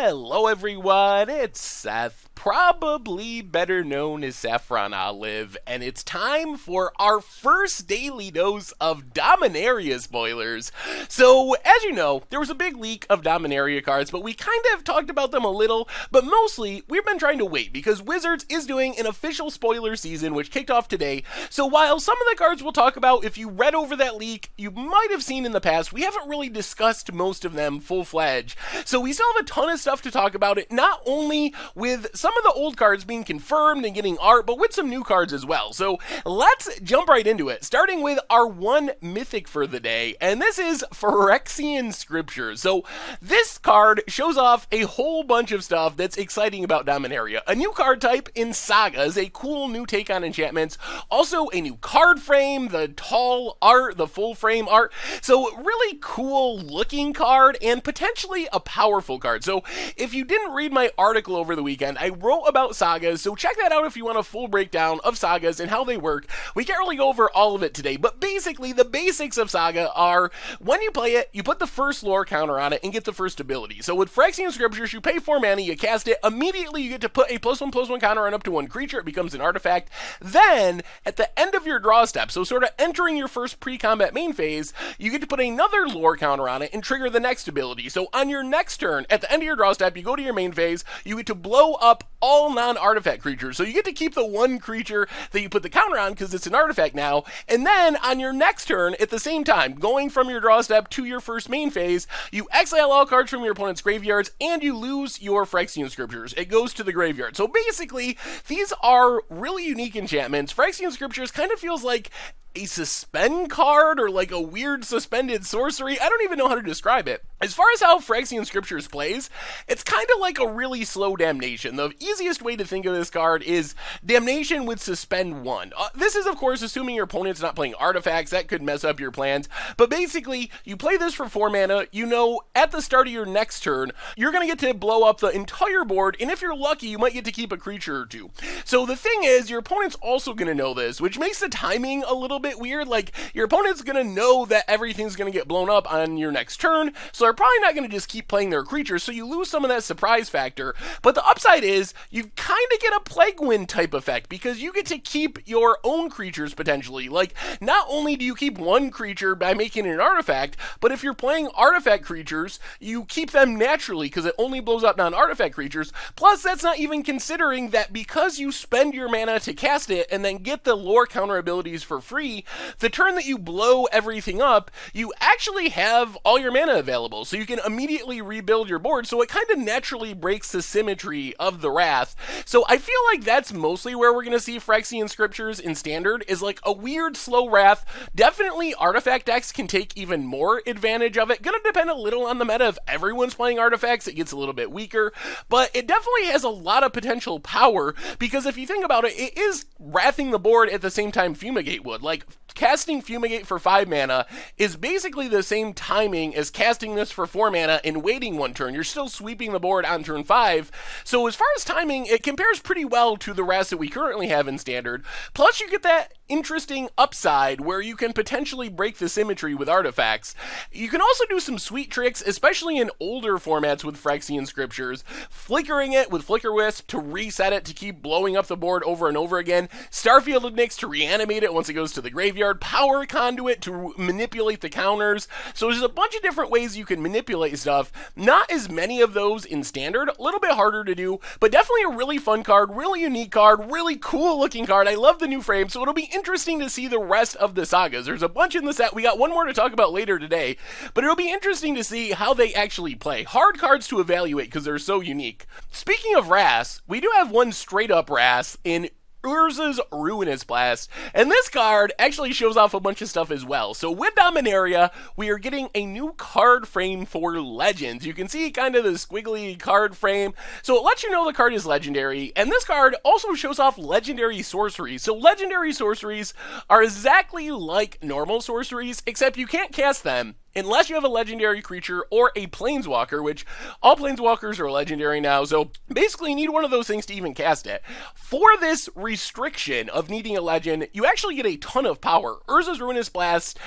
Hello everyone, it's Seth, probably better known as Saffron Olive, and it's time for our first daily dose of Dominaria spoilers. So, as you know, there was a big leak of Dominaria cards, but we kind of talked about them a little, but mostly we've been trying to wait because Wizards is doing an official spoiler season which kicked off today. So while some of the cards we'll talk about, if you read over that leak, you might have seen in the past, we haven't really discussed most of them full-fledged. So we still have a ton of stuff to talk about it, not only with some of the old cards being confirmed and getting art, but with some new cards as well. So let's jump right into it, starting with our one mythic for the day, and this is Phyrexian Scriptures. So this card shows off a whole bunch of stuff that's exciting about Dominaria. A new card type in Sagas, a cool new take on enchantments, also a new card frame, the tall art, the full frame art. So really cool looking card and potentially a powerful card. So if you didn't read my article over the weekend, I wrote about Sagas, so check that out if you want a full breakdown of Sagas and how they work. We can't really go over all of it today, but basically the basics of Saga are, when you play it, you put the first lore counter on it and get the first ability. So with Phyrexian Scriptures, you pay 4 mana, you cast it, immediately you get to put a +1/+1 counter on up to 1 creature, it becomes an artifact. Then, at the end of your draw step, so sort of entering your first pre-combat main phase, you get to put another lore counter on it and trigger the next ability. So on your next turn, at the end of your draw step, you go to your main phase, you get to blow up all non-artifact creatures. So you get to keep the one creature that you put the counter on because it's an artifact now, and then on your next turn, at the same time, going from your draw step to your first main phase, you exile all cards from your opponent's graveyards, and you lose your Phyrexian Scriptures. It goes to the graveyard. So basically, these are really unique enchantments. Phyrexian Scriptures kind of feels like a suspend card or like a weird suspended sorcery. I don't even know how to describe it. As far as how Phyrexian Scriptures plays, it's kind of like a really slow Damnation. The easiest way to think of this card is Damnation with Suspend 1. This is, of course, assuming your opponent's not playing artifacts. That could mess up your plans. But basically, you play this for 4 mana. You know, at the start of your next turn, you're going to get to blow up the entire board, and if you're lucky, you might get to keep a creature or two. So the thing is, your opponent's also going to know this, which makes the timing a little bit weird. Like, your opponent's going to know that everything's going to get blown up on your next turn, so they're probably not going to just keep playing their creatures, so you lose some of that surprise factor. But the upside is, you kind of get a Plague Wind type effect, because you get to keep your own creatures potentially. Like, not only do you keep one creature by making it an artifact, but if you're playing artifact creatures, you keep them naturally, because it only blows up non-artifact creatures. Plus, that's not even considering that because you spend your mana to cast it, and then get the lore counter abilities for free, the turn that you blow everything up, you actually have all your mana available, so you can immediately rebuild your board, so it kind of naturally breaks the symmetry of the Wrath. So I feel like that's mostly where we're going to see Phyrexian Scriptures in Standard, is like a weird slow Wrath. Definitely artifact decks can take even more advantage of it. Gonna depend a little on the meta. If everyone's playing artifacts, it gets a little bit weaker, but it definitely has a lot of potential power, because if you think about it, it is wrathing the board at the same time Fumigate would. Like, casting Fumigate for 5 mana is basically the same timing as casting this for 4 mana and waiting 1 turn. You're still sweeping the board on turn 5. So as far as timing, it compares pretty well to the rest that we currently have in Standard. Plus, you get that interesting upside where you can potentially break the symmetry with artifacts. You can also do some sweet tricks, especially in older formats with Phyrexian Scriptures, flickering it with Flicker Wisp to reset it to keep blowing up the board over and over again, Starfield Nix to reanimate it once it goes to the graveyard, Power Conduit to manipulate the counters. So there's a bunch of different ways you can manipulate stuff. Not as many of those in Standard, a little bit harder to do, but definitely a really fun card, really unique card, really cool looking card. I love the new frame, so it'll be interesting to see the rest of the sagas. There's a bunch in the set. We got one more to talk about later today, but it'll be interesting to see how they actually play. Hard cards to evaluate because they're so unique. Speaking of Wrath, we do have one straight up Wrath in Urza's Ruinous Blast, and this card actually shows off a bunch of stuff as well. So with Dominaria, we are getting a new card frame for Legends. You can see kind of the squiggly card frame, so it lets you know the card is legendary, and this card also shows off legendary sorceries. So legendary sorceries are exactly like normal sorceries, except you can't cast them unless you have a legendary creature or a planeswalker, which all planeswalkers are legendary now, so basically you need one of those things to even cast it. For this restriction of needing a legend, you actually get a ton of power. Urza's Ruinous Blast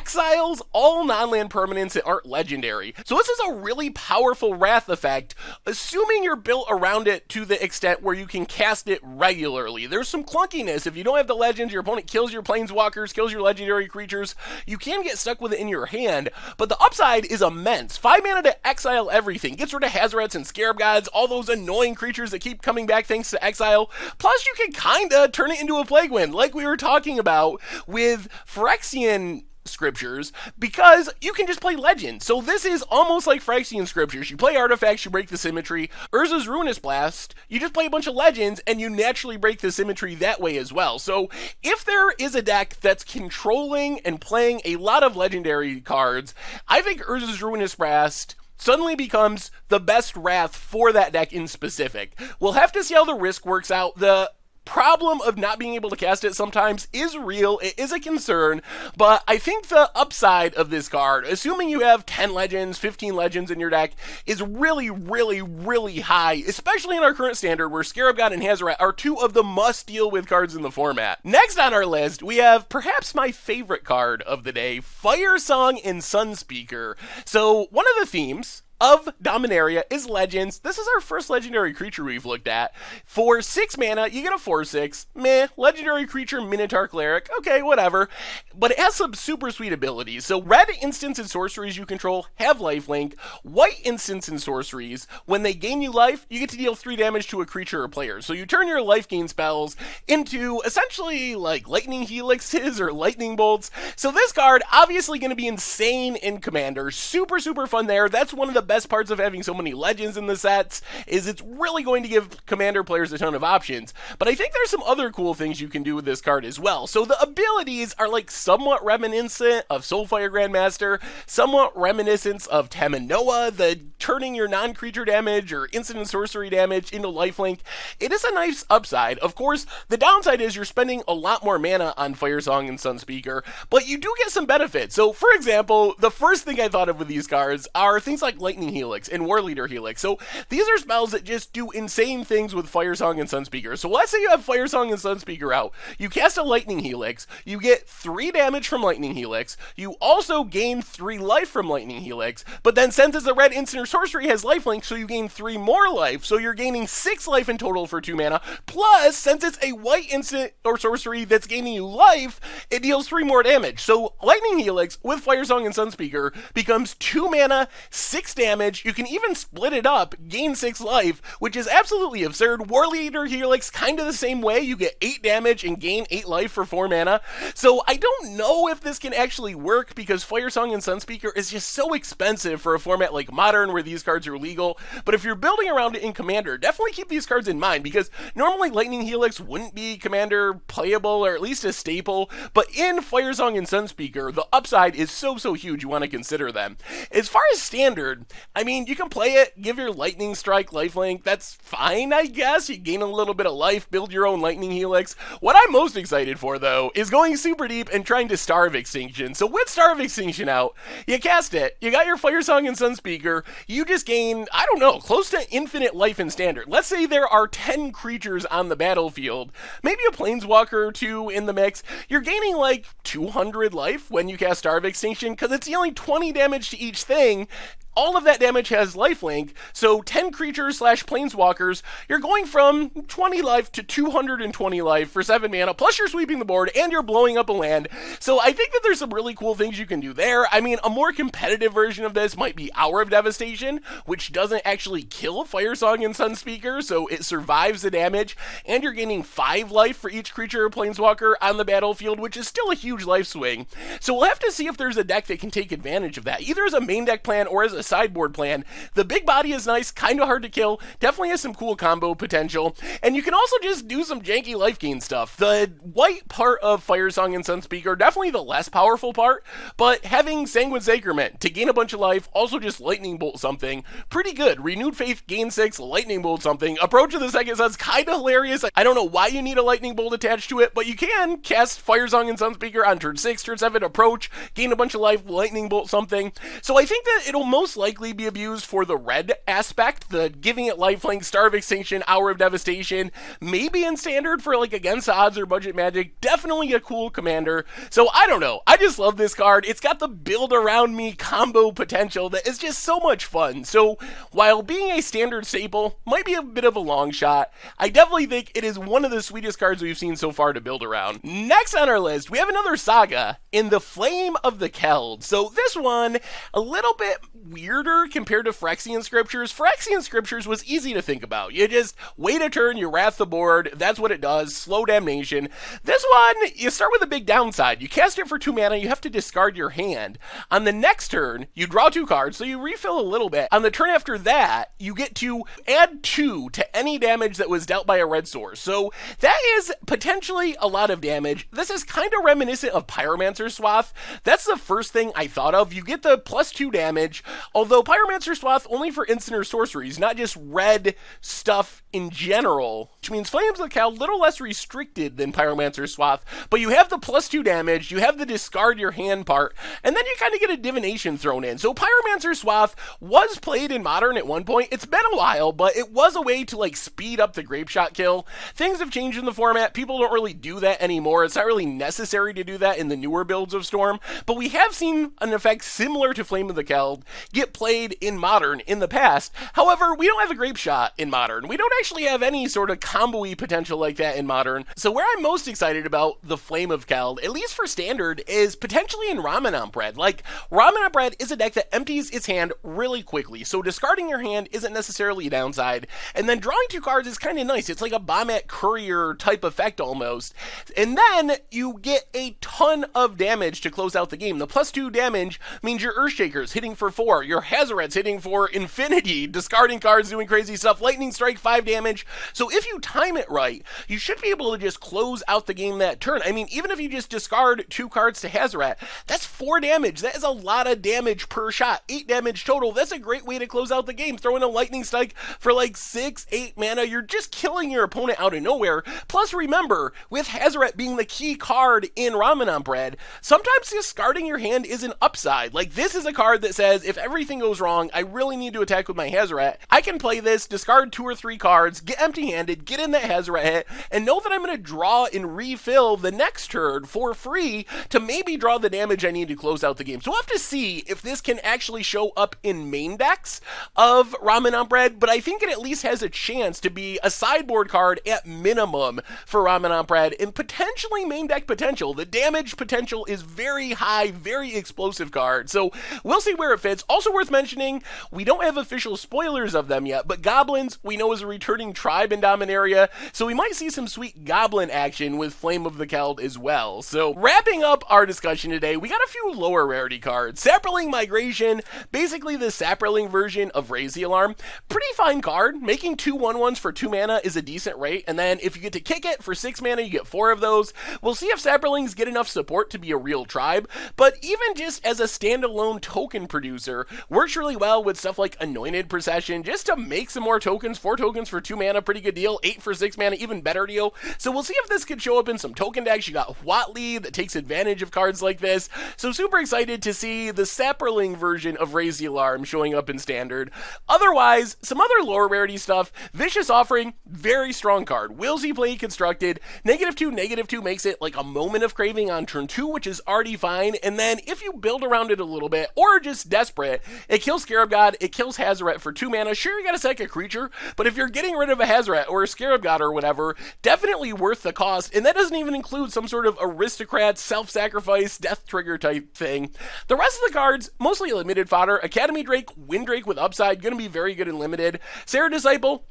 exiles all non-land permanents that aren't legendary. So this is a really powerful Wrath effect, assuming you're built around it to the extent where you can cast it regularly. There's some clunkiness. If you don't have the legends, your opponent kills your planeswalkers, kills your legendary creatures, you can get stuck with it in your hand, but the upside is immense. 5 mana to exile everything. Gets rid of Hazarets and Scarab Gods, all those annoying creatures that keep coming back thanks to exile. Plus, you can kinda turn it into a Plague Wind, like we were talking about with Phyrexian scriptures, because you can just play legends. So this is almost like Phyrexian scriptures. You play artifacts, you break the symmetry. Urza's Ruinous Blast, you just play a bunch of legends and you naturally break the symmetry that way as well. So if there is a deck that's controlling and playing a lot of legendary cards, I think Urza's Ruinous Blast suddenly becomes the best Wrath for that deck in specific. We'll have to see how the risk works out. The problem of not being able to cast it sometimes is real. It is a concern, but I think the upside of this card, assuming you have 10 legends, 15 legends in your deck, is really, really, really high, especially in our current standard where Scarab God and Hazoret are two of the must-deal-with cards in the format. Next on our list, we have perhaps my favorite card of the day, Firesong and Sunspeaker. So one of the themes of Dominaria is legends. This is our first legendary creature we've looked at. For 6 mana, you get a 4/6. Meh. Legendary creature, Minotaur Cleric. Okay, whatever. But it has some super sweet abilities. So red instants and sorceries you control have lifelink. White instants and sorceries, when they gain you life, you get to deal 3 damage to a creature or player. So you turn your life gain spells into essentially like lightning helixes or lightning bolts. So this card, obviously going to be insane in Commander. Super, super fun there. That's one of the best parts of having so many legends in the sets, is it's really going to give Commander players a ton of options. But I think there's some other cool things you can do with this card as well. So the abilities are like somewhat reminiscent of Soulfire Grandmaster, somewhat reminiscent of Taminoa, the turning your non-creature damage or instant and sorcery damage into lifelink. It is a nice upside. Of course, the downside is you're spending a lot more mana on Firesong and Sunspeaker, but you do get some benefits. So for example, the first thing I thought of with these cards are things like Lightning Helix and War Leader Helix. So these are spells that just do insane things with Firesong and Sunspeaker. So let's say you have Firesong and Sunspeaker out. You cast a Lightning Helix, you get 3 damage from Lightning Helix, you also gain 3 life from Lightning Helix, but then since it's a red instant or sorcery has lifelink, so you gain 3 more life, so you're gaining 6 life in total for 2 mana, plus since it's a white instant or sorcery that's gaining you life, it deals 3 more damage. So Lightning Helix with Firesong and Sunspeaker becomes 2 mana, 6 damage. You can even split it up, gain 6 life, which is absolutely absurd. War Leader Helix, kind of the same way. You get 8 damage and gain 8 life for 4 mana. So I don't know if this can actually work because Firesong and Sunspeaker is just so expensive for a format like Modern where these cards are legal. But if you're building around it in Commander, definitely keep these cards in mind because normally Lightning Helix wouldn't be Commander playable or at least a staple. But in Firesong and Sunspeaker, the upside is so huge you want to consider them. As far as standard, I mean, you can play it, give your Lightning Strike lifelink, that's fine, I guess. You gain a little bit of life, build your own Lightning Helix. What I'm most excited for, though, is going super deep and trying to Starve Extinction. So with Starve Extinction out, you cast it, you got your Firesong and Sunspeaker, you just gain, I don't know, close to infinite life in Standard. Let's say there are 10 creatures on the battlefield, maybe a Planeswalker or 2 in the mix, you're gaining like 200 life when you cast Starve Extinction, because it's dealing 20 damage to each thing. All of that damage has lifelink, so 10 creatures / planeswalkers, you're going from 20 life to 220 life for 7 mana, plus you're sweeping the board and you're blowing up a land. So I think that there's some really cool things you can do there. I mean, a more competitive version of this might be Hour of Devastation, which doesn't actually kill Firesong and Sunspeaker, so it survives the damage, and you're gaining 5 life for each creature or planeswalker on the battlefield, which is still a huge life swing. So we'll have to see if there's a deck that can take advantage of that, either as a main deck plan or as a sideboard plan. The big body is nice, kind of hard to kill, definitely has some cool combo potential, and you can also just do some janky life gain stuff. The white part of Firesong and Sunspeaker, definitely the less powerful part, but having Sanguine Sacrament to gain a bunch of life, also just Lightning Bolt something, pretty good. Renewed Faith, gain 6, Lightning Bolt something. Approach of the Second Sun's kind of hilarious. I don't know why you need a Lightning Bolt attached to it, but you can cast Firesong and Sunspeaker on turn 6, turn 7, approach, gain a bunch of life, Lightning Bolt something. So I think that it'll most most likely be abused for the red aspect, the giving it lifelink, Star of Extinction, Hour of Devastation, maybe in standard for like against odds or budget magic. Definitely a cool commander. So I don't know. I just love this card. It's got the build around me combo potential that is just so much fun. So while being a standard staple might be a bit of a long shot, I definitely think it is one of the sweetest cards we've seen so far to build around. Next on our list, we have another saga in the Flame of the Keld. So this one, a little bit weirder compared to Phyrexian Scriptures. Phyrexian Scriptures was easy to think about. You just wait a turn, you wrath the board, that's what it does, slow damnation. This one, you start with a big downside. You cast it for 2 mana, you have to discard your hand. On the next turn, you draw 2 cards, so you refill a little bit. On the turn after that, you get to add 2 to any damage that was dealt by a red source. So that is potentially a lot of damage. This is kind of reminiscent of Pyromancer Swath. That's the first thing I thought of. You get the +2 damage, although Pyromancer Swath only for instant or sorceries, not just red stuff in general, which means Flames of the Keld a little less restricted than Pyromancer Swath, but you have the +2 damage, you have the discard your hand part, and then you kind of get a divination thrown in. So Pyromancer Swath was played in Modern at one point. It's been a while, but it was a way to like speed up the grape shot kill. Things have changed in the format. People don't really do that anymore. It's not really necessary to do that in the newer builds of Storm, but we have seen an effect similar to Flame of the Keld get played in Modern in the past. However, we don't have a grape shot in Modern. We don't actually have any sort of combo-y potential like that in Modern. So where I'm most excited about the Flame of Keld, at least for Standard, is potentially in Ramanamp Red. Like, Ramanamp Red is a deck that empties its hand really quickly, so discarding your hand isn't necessarily a downside, and then drawing 2 cards is kind of nice. It's like a Bombat Courier type effect almost. And then you get a ton of damage to close out the game. The +2 damage means your Earthshaker's hitting for 4, your Hazoret's hitting for infinity, discarding cards, doing crazy stuff, Lightning Strike 5 damage. So if you time it right, you should be able to just close out the game that turn. I mean, even if you just discard 2 cards to Hazoret, that's 4 damage. That is a lot of damage per shot. 8 damage total. That's a great way to close out the game. Throw in a Lightning Strike for like 6, 8 mana. You're just killing your opponent out of nowhere. Plus, remember, with Hazoret being the key card in Ramanamp Red, sometimes discarding your hand is an upside. Like, this is a card that says, if everything goes wrong, I really need to attack with my Hazoret. I can play this, discard 2 or 3 cards, get empty-handed, get in that Hazoret hit, and know that I'm going to draw and refill the next turn for free to maybe draw the damage I need to close out the game. So we'll have to see if this can actually show up in main decks of Ramanamp Red, but I think it at least has a chance to be a sideboard card at minimum for Ramanamp Red, and potentially main deck potential. The damage potential is very high, very explosive card, so we'll see where it fits. Also worth mentioning, we don't have official spoilers of them yet, but Goblins we know is a returning tribe in Dominaria, so we might see some sweet Goblin action with Flame of the Keld as well. So wrapping up our discussion today, we got a few lower rarity cards. Saproling Migration, basically the Saproling version of Raise the Alarm. Pretty fine card. Making 2 1/1s for 2 mana is a decent rate, and then if you get to kick it for 6 mana, you get 4 of those. We'll see if Saprolings get enough support to be a real tribe, but even just as a standalone token producer, works really well with stuff like Anointed Procession, just to make some more tokens. 4 tokens for 2 mana, pretty good deal. 8 for 6 mana, even better deal. So we'll see if this could show up in some token decks. You got Watley that takes advantage of cards like this, so super excited to see the Saproling version of Raise the Alarm showing up in Standard. Otherwise, some other lower rarity stuff. Vicious Offering, very strong card. Will see play constructed. -2 makes it like a Moment of Craving on turn 2, which is already fine, and then if you build around it a little bit, or just desperate, it kills Scarab God, it kills Hazoret for 2 mana. Sure, you gotta sack a creature, but if you're getting rid of a Hazoret or a Scarab God or whatever, definitely worth the cost, and that doesn't even include some sort of aristocrat, self-sacrifice, death trigger type thing. The rest of the cards, mostly limited fodder. Academy Drake, Windrake with upside, gonna be very good in limited. Sarah Disciple,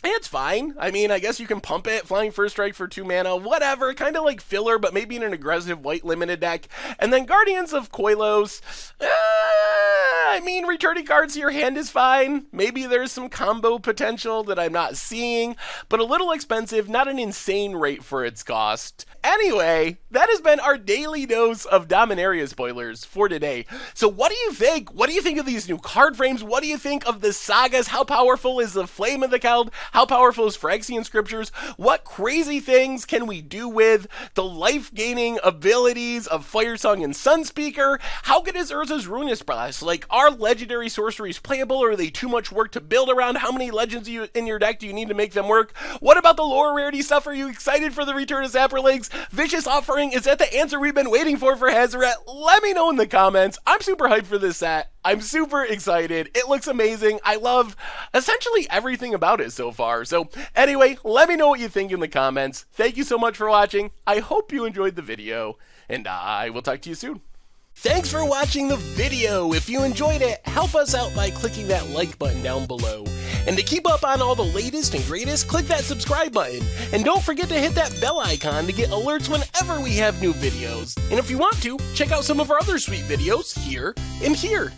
it's fine. I mean, I guess you can pump it. Flying First Strike for 2 mana, whatever. Kind of like filler, but maybe in an aggressive white limited deck. And then Guardians of Koilos. I mean, returning cards to your hand is fine. Maybe there's some combo potential that I'm not seeing, but a little expensive, not an insane rate for its cost. Anyway, that has been our daily dose of Dominaria spoilers for today. So what do you think? What do you think of these new card frames? What do you think of the sagas? How powerful is the Flame of the Keld? How powerful is Phyrexian Scriptures? What crazy things can we do with the life-gaining abilities of Firesong and Sunspeaker? How good is Urza's Ruinous Blast? Like, are Are legendary sorceries playable, or are they too much work to build around? How many legends in your deck do you need to make them work? What about the lore rarity stuff? Are you excited for the return of Saprolinks? Vicious Offering, is that the answer we've been waiting for Hazoret? Let me know in the comments. I'm super hyped for this set. I'm super excited. It looks amazing. I love essentially everything about it so far. So anyway, let me know what you think in the comments. Thank you so much for watching. I hope you enjoyed the video, and I will talk to you soon. Thanks for watching the video. If you enjoyed it, help us out by clicking that like button down below. And to keep up on all the latest and greatest, click that subscribe button. And don't forget to hit that bell icon to get alerts whenever we have new videos. And if you want to, check out some of our other sweet videos here and here.